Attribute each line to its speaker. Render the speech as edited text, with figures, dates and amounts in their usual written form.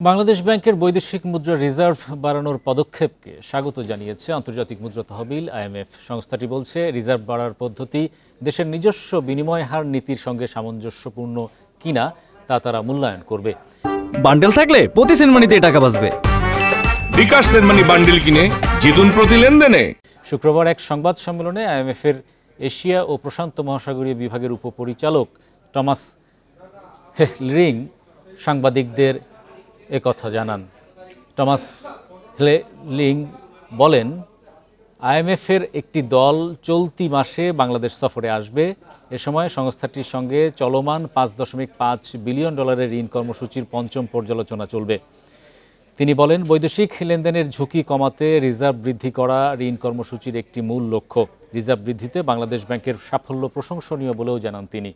Speaker 1: বাংলাদেশ ব্যাংকের বৈদেশিক মুদ্রা রিজার্ভ বাড়ানোর পদক্ষেপকে স্বাগত জানিয়েছে আন্তর্জাতিক মুদ্রা তহবিল আইএমএফ। সংস্থাটি বলছে, রিজার্ভ বাড়ার পদ্ধতি দেশের নিজস্ব বিনিময় হার নীতির সঙ্গে সামঞ্জস্যপূর্ণ কিনা তা তারা মূল্যায়ন করবে।
Speaker 2: বান্ডেল থাকলে প্রতি সেনমানিতে টাকা বাঁচবে।
Speaker 3: বিকাশ সেনমানি বান্ডেল কিনে জিতুন প্রতি লেনদেনে।
Speaker 1: শুক্রবার এক সংবাদ সম্মেলনে আইএমএফের এশিয়া ও প্রশান্ত মহাসাগরীয় বিভাগের উপপরিচালক টমাস হেলিং সাংবাদিকদের একথা জানান। টমাস হেলিং বলেন, আইএমএফের একটি দল চলতি মাসে বাংলাদেশ সফরে আসবে। এ সময় সংস্থাটির সঙ্গে চলমান $5.5 বিলিয়ন ঋণ কর্মসূচির পঞ্চম পর্যালোচনা চলবে। তিনি বলেন, বৈদেশিক লেনদেনের ঝুঁকি কমাতে রিজার্ভ বৃদ্ধি করা ঋণ কর্মসূচির একটি মূল লক্ষ্য। রিজার্ভ বৃদ্ধিতে বাংলাদেশ ব্যাংকের সাফল্য প্রশংসনীয় বলেও জানান তিনি।